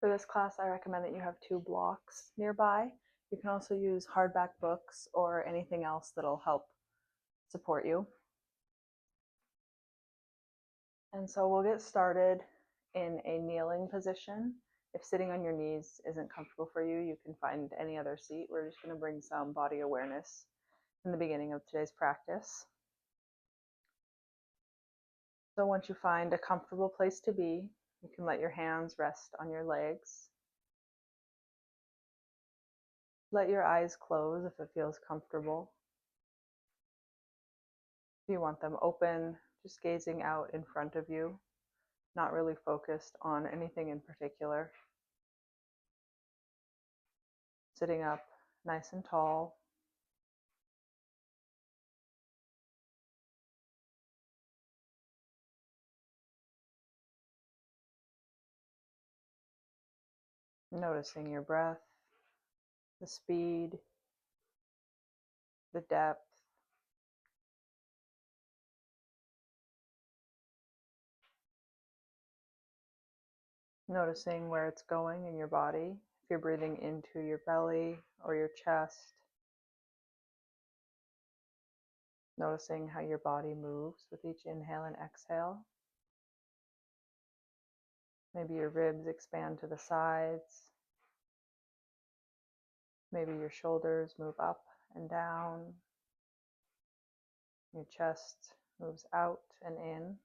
For this class, I recommend that you have 2 blocks nearby. You can also use hardback books or anything else that'll help support you. And so we'll get started in a kneeling position. If sitting on your knees isn't comfortable for you, you can find any other seat. We're just going to bring some body awareness in the beginning of today's practice. So once you find a comfortable place to be, you can let your hands rest on your legs. Let your eyes close if it feels comfortable. If you want them open, just gazing out in front of you, not really focused on anything in particular. Sitting up nice and tall. Noticing your breath, the speed, the depth. Noticing where it's going in your body, if you're breathing into your belly or your chest. Noticing how your body moves with each inhale and exhale. Maybe your ribs expand to the sides. Maybe your shoulders move up and down. Your chest moves out and in.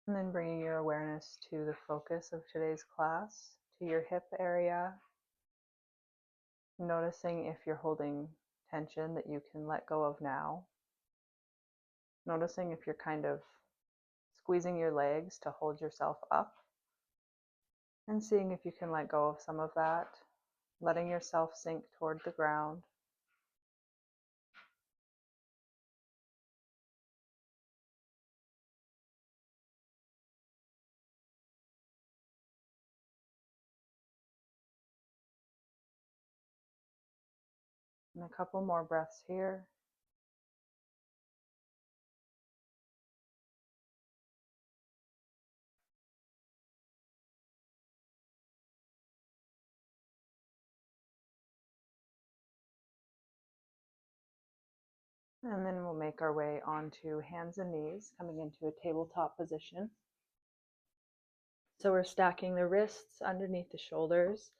And then bringing your awareness to the focus of today's class, to your hip area. Noticing if you're holding tension that you can let go of now. Noticing if you're kind of squeezing your legs to hold yourself up. And seeing if you can let go of some of that, letting yourself sink toward the ground. And a couple more breaths here. And then we'll make our way onto hands and knees, coming into a tabletop position. So we're stacking the wrists underneath the shoulders,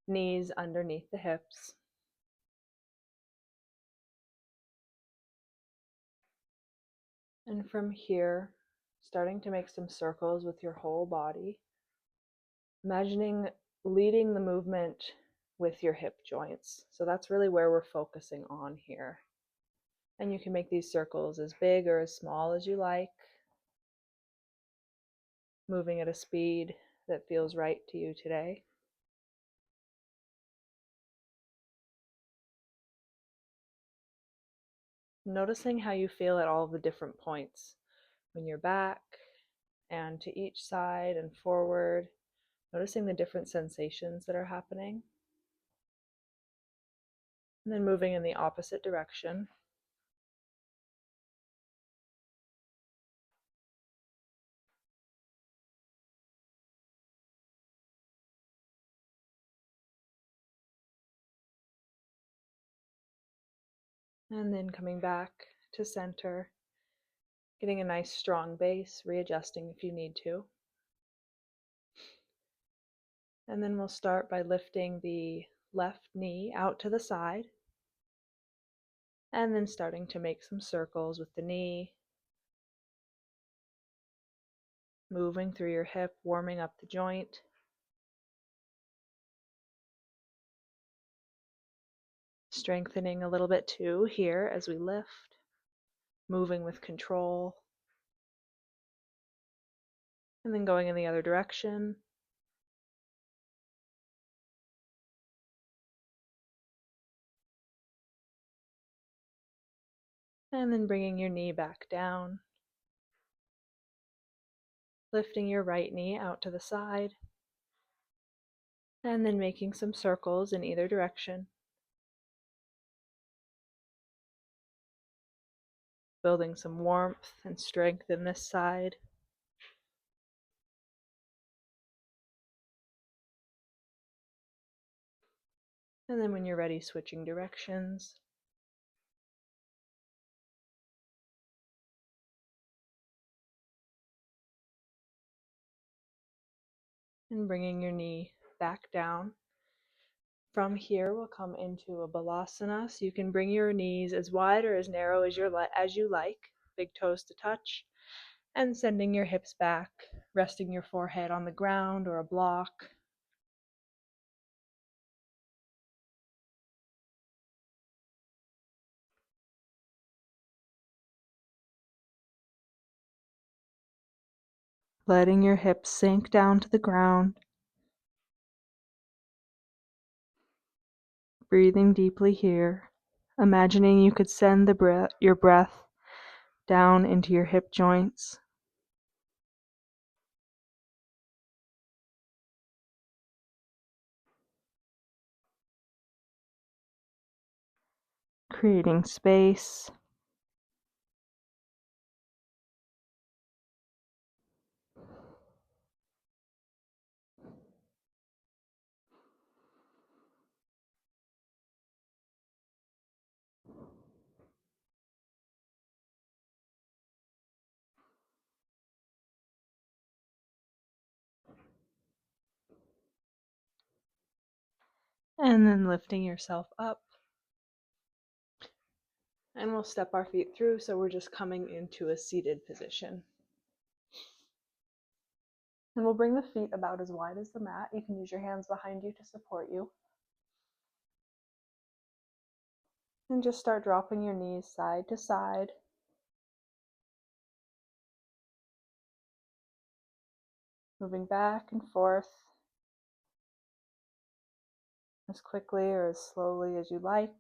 knees underneath the hips. And from here, starting to make some circles with your whole body. Imagining leading the movement with your hip joints. So that's really where we're focusing on here. And you can make these circles as big or as small as you like, moving at a speed that feels right to you today. Noticing how you feel at all of the different points when you're back and to each side and forward, noticing the different sensations that are happening. And then moving in the opposite direction. And then coming back to center, getting a nice strong base, readjusting if you need to. And then we'll start by lifting the left knee out to the side, and then starting to make some circles with the knee, moving through your hip, warming up the joint. Strengthening a little bit too here as we lift, moving with control. And then going in the other direction. And then bringing your knee back down. Lifting your right knee out to the side. And then making some circles in either direction. building some warmth and strength in this side. And then when you're ready, switching directions. And bringing your knee back down. From here, we'll come into a balasana. So you can bring your knees as wide or as narrow as you like, big toes to touch, and sending your hips back, resting your forehead on the ground or a block. Letting your hips sink down to the ground. Breathing deeply here. Imagining you could send your breath down into your hip joints. Creating space. And then lifting yourself up. And we'll step our feet through, so we're just coming into a seated position. And we'll bring the feet about as wide as the mat. You can use your hands behind you to support you. And just start dropping your knees side to side. Moving back and forth as quickly or as slowly as you like.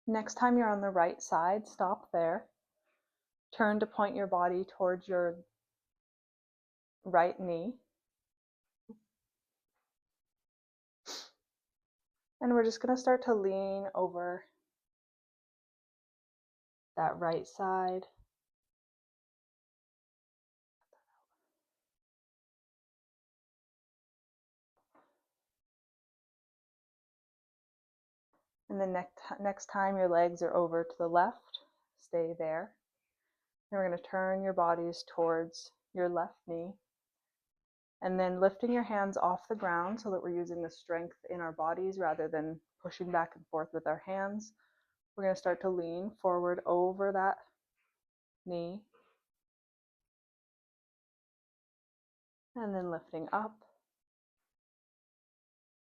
Next time you're on the right side, stop there. Turn to point your body towards your right knee. And we're just going to start to lean over that right side. And then next time your legs are over to the left, stay there. And we're going to turn your bodies towards your left knee. And then lifting your hands off the ground so that we're using the strength in our bodies rather than pushing back and forth with our hands. We're going to start to lean forward over that knee. And then lifting up.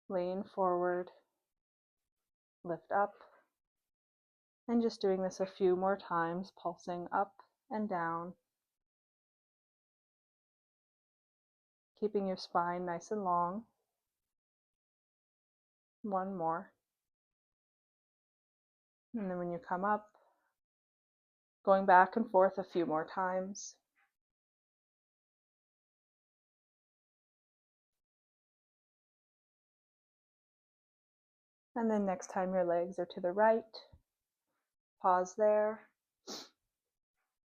Lean forward. Lift up. And just doing this a few more times, pulsing up and down. Keeping your spine nice and long. One more. And then when you come up, going back and forth a few more times. And then next time your legs are to the right, pause there.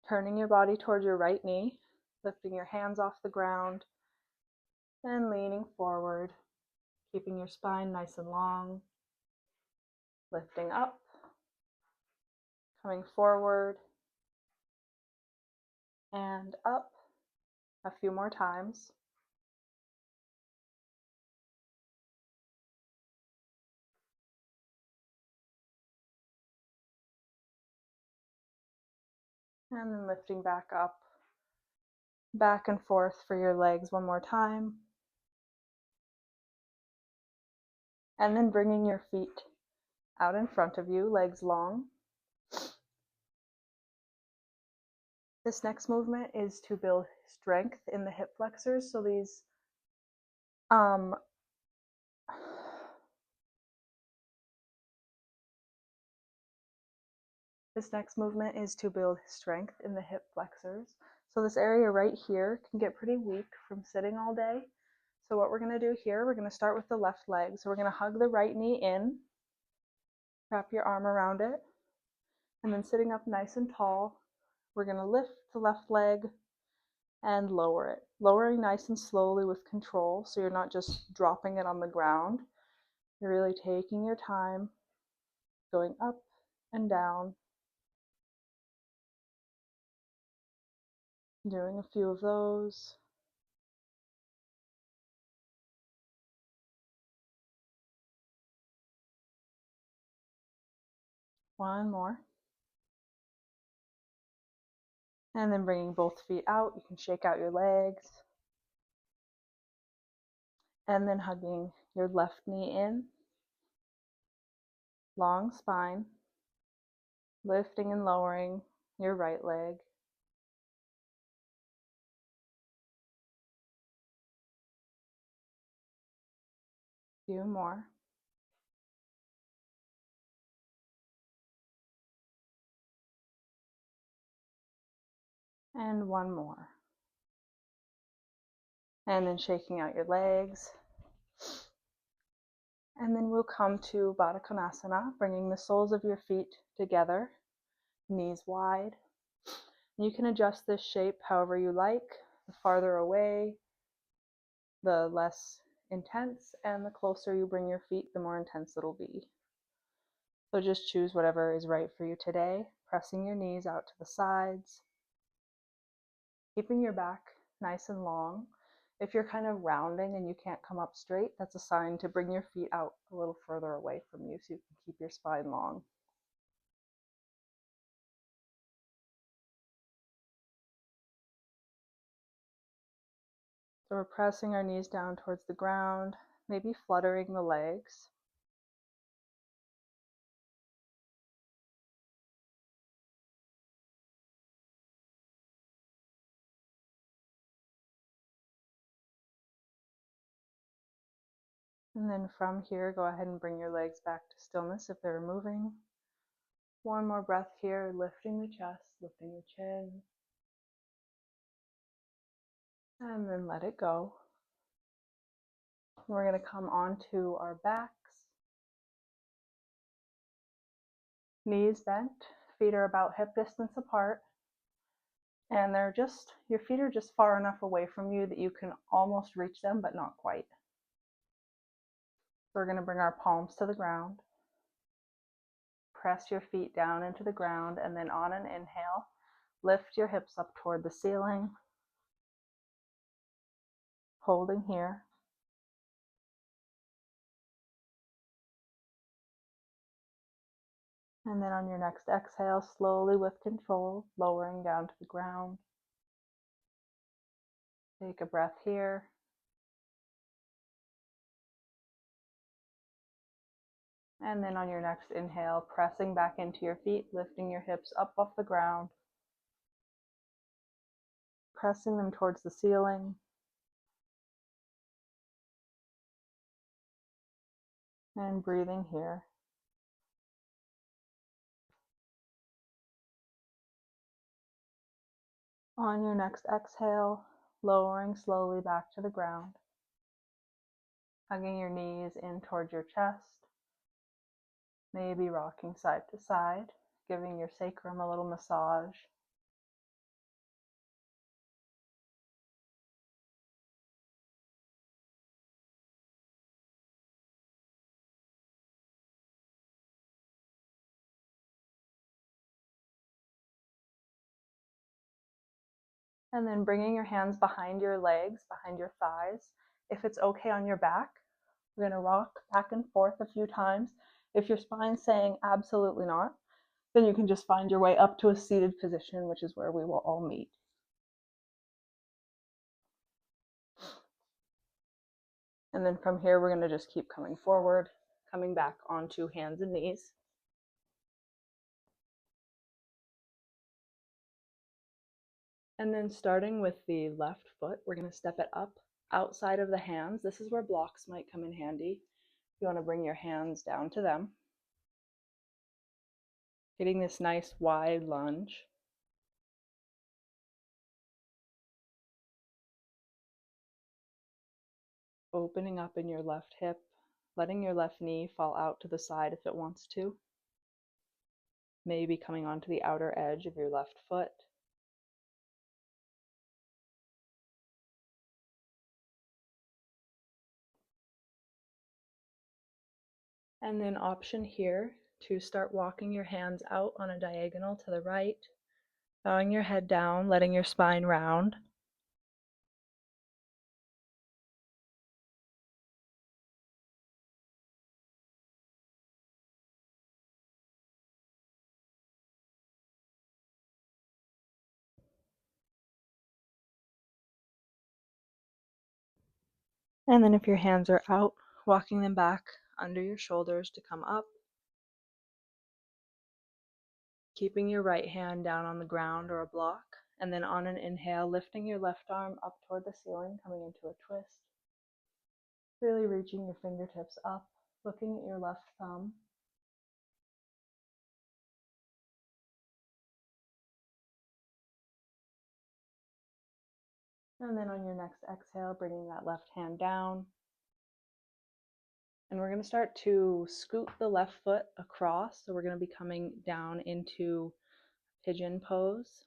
Turning your body towards your right knee, lifting your hands off the ground, and leaning forward, keeping your spine nice and long. Lifting up, coming forward, and up a few more times. And then lifting back up, back and forth for your legs one more time. And then bringing your feet out in front of you, legs long. This next movement is to build strength in the hip flexors. So these This next movement is to build strength in the hip flexors. So this area right here can get pretty weak from sitting all day. So what we're going to do here, we're going to start with the left leg. So we're going to hug the right knee in, wrap your arm around it, and then sitting up nice and tall, we're going to lift the left leg and lower it. Lowering nice and slowly with control, so you're not just dropping it on the ground. You're really taking your time, going up and down, doing a few of those. One more. And then bringing both feet out, you can shake out your legs. And then hugging your left knee in, long spine, lifting and lowering your right leg. Few more. And one more. And then shaking out your legs. And then we'll come to Baddha Konasana, bringing the soles of your feet together, knees wide. You can adjust this shape however you like. The farther away, the less intense, and the closer you bring your feet, the more intense it'll be. So just choose whatever is right for you today, pressing your knees out to the sides, keeping your back nice and long. If you're kind of rounding and you can't come up straight, that's a sign to bring your feet out a little further away from you so you can keep your spine long. So we're pressing our knees down towards the ground, maybe fluttering the legs. And then from here, go ahead and bring your legs back to stillness if they're moving. One more breath here, lifting the chest, lifting the chin. And then let it go. We're going to come onto our backs. Knees bent, feet are about hip distance apart. And your feet are just far enough away from you that you can almost reach them, but not quite. We're going to bring our palms to the ground. Press your feet down into the ground, and then on an inhale, lift your hips up toward the ceiling. Holding here. And then on your next exhale, slowly with control, lowering down to the ground. Take a breath here. And then on your next inhale, pressing back into your feet, lifting your hips up off the ground, pressing them towards the ceiling. And breathing here. On your next exhale, lowering slowly back to the ground, hugging your knees in towards your chest, maybe rocking side to side, giving your sacrum a little massage. And then bringing your hands behind your legs, behind your thighs. If it's okay on your back, we're going to rock back and forth a few times. If your spine's saying absolutely not, then you can just find your way up to a seated position, which is where we will all meet. And then from here, we're going to just keep coming forward, coming back onto hands and knees. And then starting with the left foot, we're going to step it up outside of the hands. This is where blocks might come in handy. You want to bring your hands down to them. Getting this nice wide lunge. opening up in your left hip, letting your left knee fall out to the side if it wants to. Maybe coming onto the outer edge of your left foot. And then option here to start walking your hands out on a diagonal to the right, bowing your head down, letting your spine round. And then if your hands are out, walking them back under your shoulders to come up. Keeping your right hand down on the ground or a block. And then on an inhale, lifting your left arm up toward the ceiling, coming into a twist. Really reaching your fingertips up, looking at your left thumb. And then on your next exhale, bringing that left hand down. And we're going to start to scoot the left foot across. So we're going to be coming down into pigeon pose.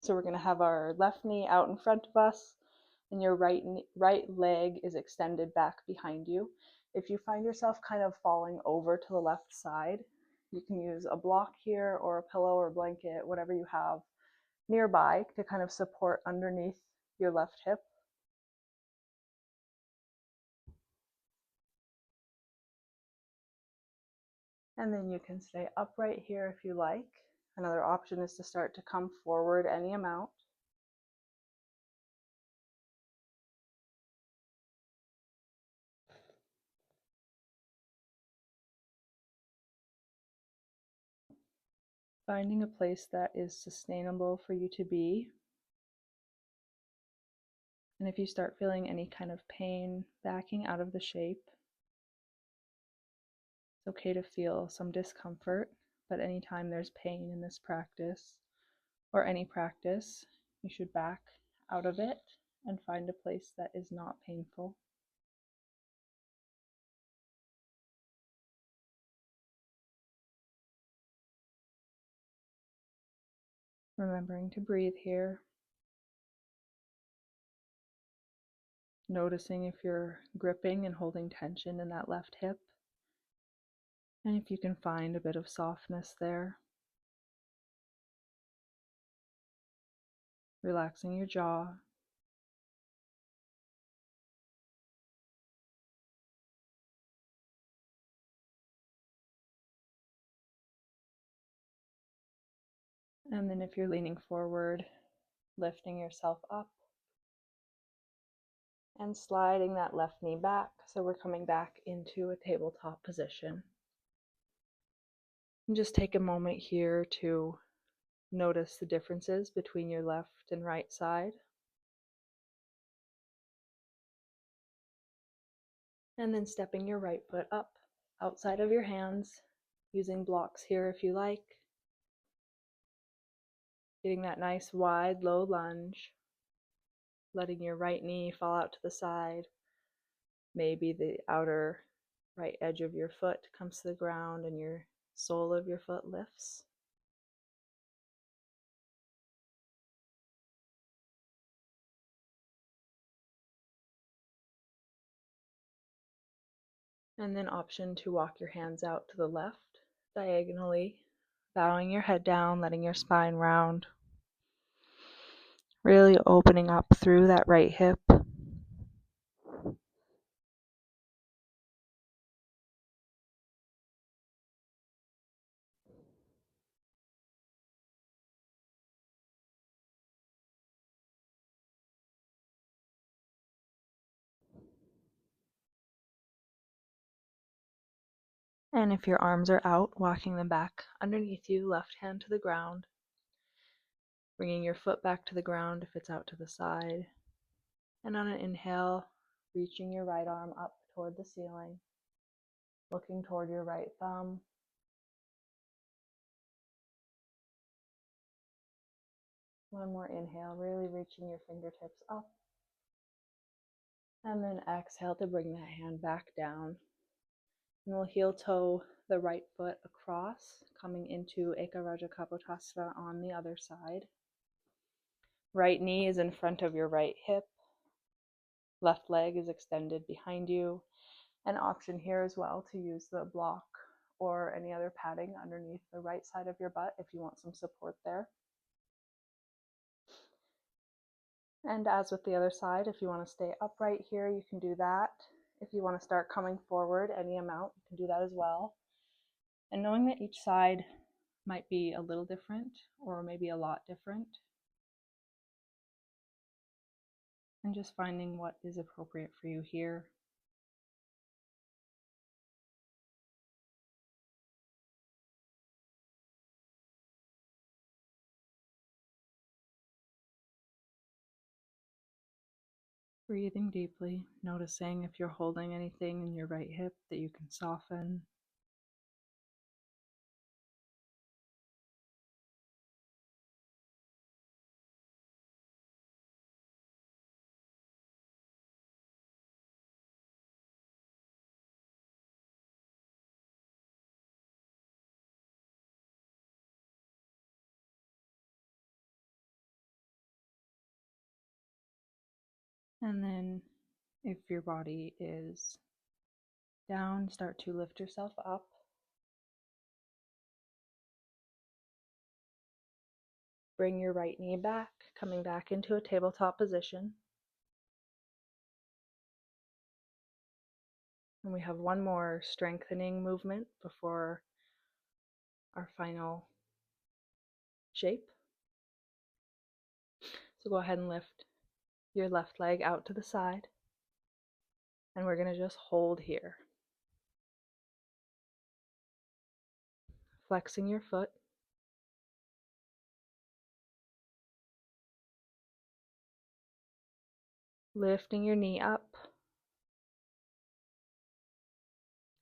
So we're going to have our left knee out in front of us, and your right leg is extended back behind you. If you find yourself kind of falling over to the left side, you can use a block here or a pillow or blanket, whatever you have nearby to kind of support underneath your left hip. And then you can stay upright here if you like. Another option is to start to come forward any amount. Finding a place that is sustainable for you to be. And if you start feeling any kind of pain backing out of the shape, it's okay to feel some discomfort, but anytime there's pain in this practice, or any practice, you should back out of it and find a place that is not painful. Remembering to breathe here. Noticing if you're gripping and holding tension in that left hip. And if you can find a bit of softness there. Relaxing your jaw. And then if you're leaning forward, lifting yourself up and sliding that left knee back. So we're coming back into a tabletop position. And just take a moment here to notice the differences between your left and right side. And then stepping your right foot up outside of your hands, using blocks here if you like. Getting that nice wide low lunge. Letting your right knee fall out to the side. Maybe the outer right edge of your foot comes to the ground and your sole of your foot lifts. And then option to walk your hands out to the left diagonally, bowing your head down, letting your spine round. Really opening up through that right hip. And if your arms are out, walking them back underneath you, left hand to the ground. Bringing your foot back to the ground if it's out to the side. And on an inhale, reaching your right arm up toward the ceiling. Looking toward your right thumb. One more inhale, really reaching your fingertips up. And then exhale to bring that hand back down. And we'll heel toe the right foot across, coming into Ekaraja Kapotasana on the other side. Right knee is in front of your right hip. Left leg is extended behind you. An option here as well to use the block or any other padding underneath the right side of your butt if you want some support there. And as with the other side, if you want to stay upright here, you can do that. If you want to start coming forward any amount, you can do that as well. And knowing that each side might be a little different or maybe a lot different, and just finding what is appropriate for you here. Breathing deeply, noticing if you're holding anything in your right hip that you can soften. And then if your body is down, start to lift yourself up. Bring your right knee back, coming back into a tabletop position. And we have one more strengthening movement before our final shape. So go ahead and lift your left leg out to the side. And we're going to just hold here. Flexing your foot. Lifting your knee up.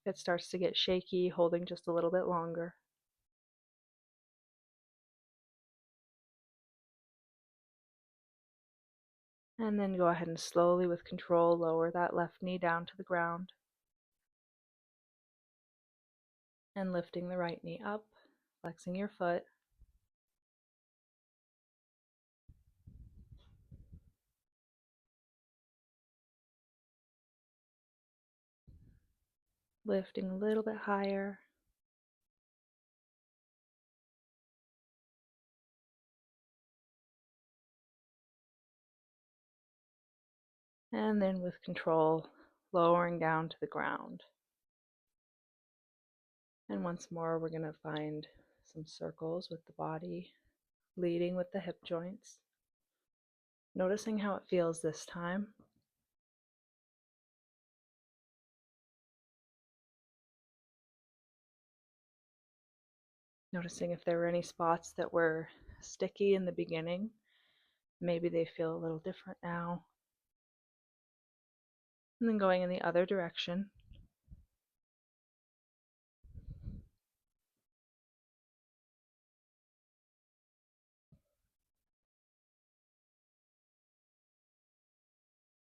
If it starts to get shaky, holding just a little bit longer. And then go ahead and slowly, with control, lower that left knee down to the ground. And lifting the right knee up, flexing your foot. Lifting a little bit higher. And then with control, lowering down to the ground. And once more, we're going to find some circles with the body, leading with the hip joints. Noticing how it feels this time. Noticing if there were any spots that were sticky in the beginning. Maybe they feel a little different now. And then going in the other direction.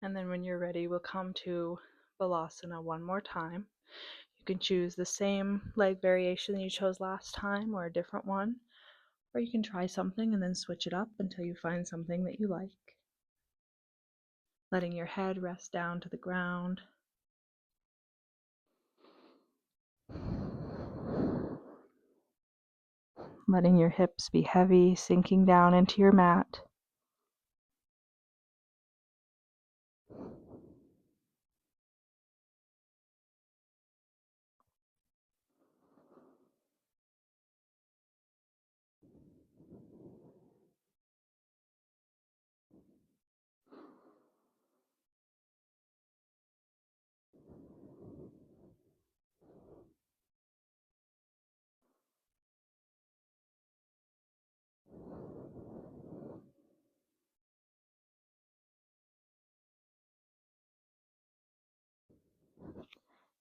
And then when you're ready, we'll come to Balasana one more time. You can choose the same leg variation you chose last time or a different one, or you can try something and then switch it up until you find something that you like. Letting your head rest down to the ground. Letting your hips be heavy, sinking down into your mat.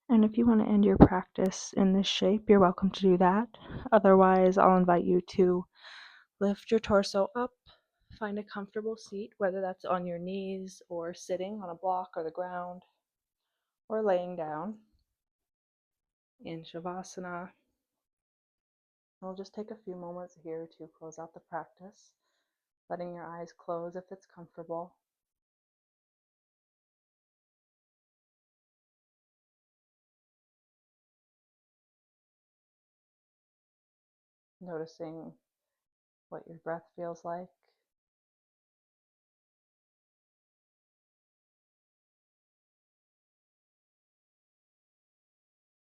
And if you want to end your practice in this shape, you're welcome to do that. Otherwise, I'll invite you to lift your torso up, Find a comfortable seat, whether that's on your knees or sitting on a block or the ground or laying down in Shavasana. We'll just take a few moments here to close out the practice, letting your eyes close if it's comfortable. Noticing what your breath feels like.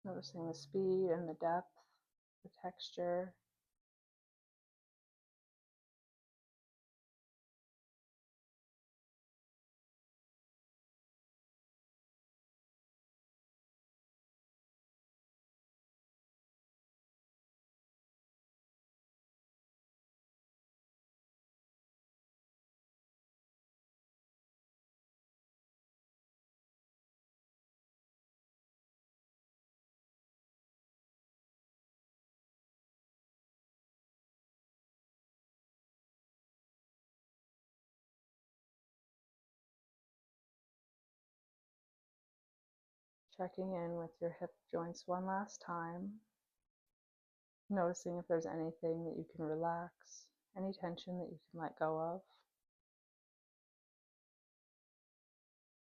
Noticing the speed and the depth, the texture. Checking in with your hip joints one last time. Noticing if there's anything that you can relax, any tension that you can let go of.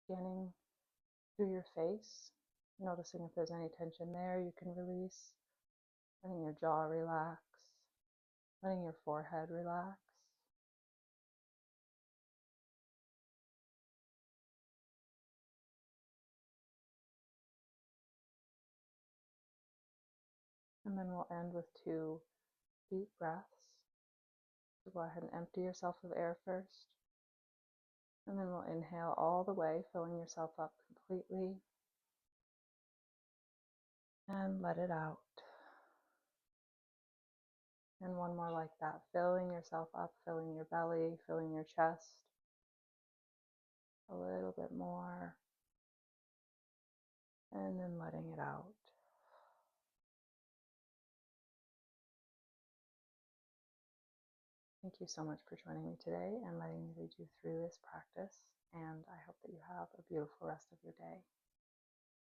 Scanning through your face, noticing if there's any tension there you can release. Letting your jaw relax, letting your forehead relax. And then we'll end with 2 deep breaths. So go ahead and empty yourself of air first. And then we'll inhale all the way, filling yourself up completely. And let it out. And one more like that, filling yourself up, filling your belly, filling your chest. A little bit more. And then letting it out. Thank you so much for joining me today and letting me lead you through this practice. And I hope that you have a beautiful rest of your day.